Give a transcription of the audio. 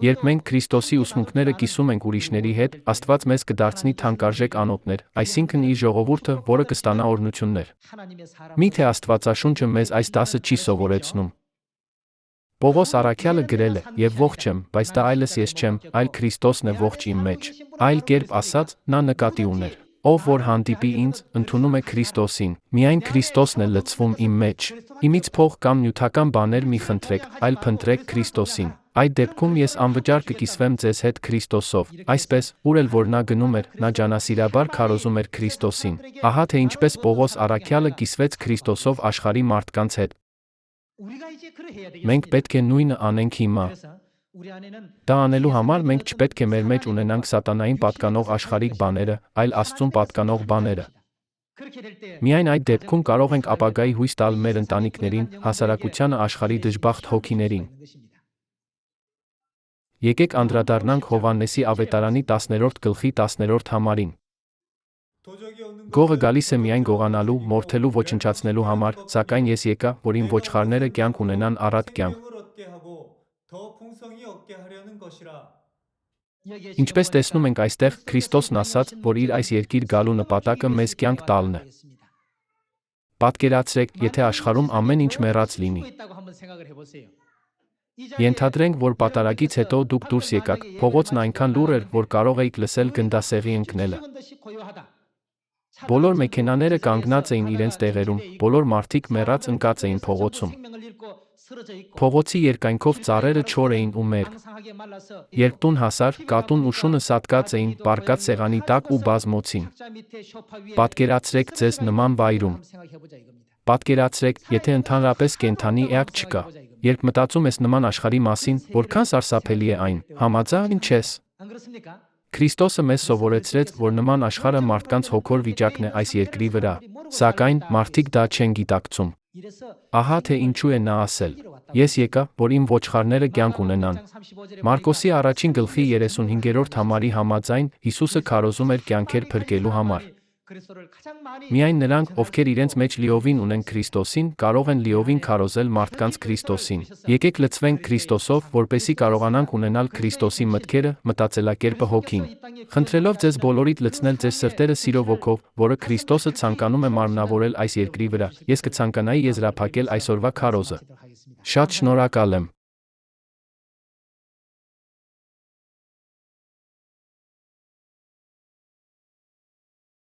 Երբ մենք Քրիստոսի ուսմունքները կիսում ենք ուրիշների հետ, Աստված մեզ կդարձնի թանկարժեք անոթներ, այսինքն իր ժողովուրդը, որը կստանա օրհնություններ։ Միթե Աստվածաշունչը մեզ այս դասը չի սովորեցնում։ Պողոս առաքյալը գրել է. «Եվ ողջ եմ, բայց դա այլս ես չեմ, այլ Քրիստոսն է ողջ իմ մեջ»։ Այլ կերպ ասած, նա նկատի ուներ. ով որ հանդիպի ինձ, ընդունում է Քրիստոսին, միայն Քրիստոսն է լցվում իմ մեջ։ Իմից փող կամ նյութական բաներ մի խնդրեք, այլ փնտրեք Քրիստոսին։ Այդ դեպքում ես անվճար կկիսվեմ ձեզ հետ Քրիստոսով, այսպես, ուր էլ որ նա գնում էր, նա ջանասիրաբար քարոզում էր Քրիստոսին։ Ահա թե ինչպես Պողոս առաքյալը կիսվեց Քրիստոսով աշխարհի մարդկանց հետ։ Մենք պետք է նույնը անենք հիմա։ Դա անելու համար մենք չպետք է մեր մեջ ունենանք սատանային պատկանող աշխարհիկ բաները, այլ Աստծուն պատկանող բաները։ Միայն այդ դեպքում կարող ենք ապագայի հույս տալ մեր ընտանիքներին, հասարակությանը, աշխարհի դժբախտ հոգիներին։ Եկեք անդրադառնանք Հովհաննեսի ավետարանի 10-րդ գլխի 10-րդ համարին։ Գողը գալիս է միայն գողանալու, մորթելու, ոչնչացնելու համար, սակայն ես եկա, որ իմ ոչխարները կյանք ունենան առատ կյանք։ Ինչպես տեսնում ենք այստեղ, Քրիստոսն ասաց, որ իր այս երկիր գալու նպատակը մեզ կյանք տալն է։ Պատկերացրեք, եթե աշխարհում ամեն ինչ մեռած լինի։ Ենթադրենք, որ պատարագից հետո դուք դուրս եկաք, փողոցն այնքան լուռ էր, որ կարող էիք լսել գնդասեղի ընկնելը։ Բոլոր մեքենաները կանգնած էին իրենց տեղերում, բոլոր մարդիկ մեռած ընկած էին փողոցում։ Փողոցի երկայնքով ծառերը չոր էին ու մերկ։ Երբ տուն հասար, կատուն ու շունը սատկած էին, պառկած սեղանի տակ ու բազմոցին։ Պատկերացրեք ձեզ նման վայրում։ Պատկերացրեք, եթե ընդհանրապես կենդանի էակ չկա։ Երբ մտածում ես նման աշխարհի մասին, որքան սարսափելի է այն, համաձայն չես։ Քրիստոսը մեզ սովորեցրեց, որ նման աշխարհը մարդկանց հոգոր վիճակն է այս երկրի վրա, սակայն մարդիկ դա չեն գիտակցում։ Ահա թե ինչու է նա ասել. «Ես եկա, որ իմ ոչխարները կյանք ունենան»։ Մարկոսի առաջին գլխի 35-րդ համարի համաձայն, Հիսուսը քարոզում էր կյանքեր փրկելու համար։ Միայն նրանք, ովքեր իրենց մեջ լիովին ունեն Քրիստոսին, կարող են լիովին քարոզել մարդկանց Քրիստոսին։ Եկեք լցվենք Քրիստոսով, որպեսզի կարողանանք ունենալ Քրիստոսի մտքերը, մտածելակերպը, հոգին։ Խնդրելով ձեզ բոլորիդ լցնել ձեր սրտերը սիրո ոգով, որը Քրիստոսը ցանկանում է մարմնավորել այս երկրի վրա, ես կցանկանայի եզրափակել այսօրվա քարոզը։ Շատ շնորհակալ եմ։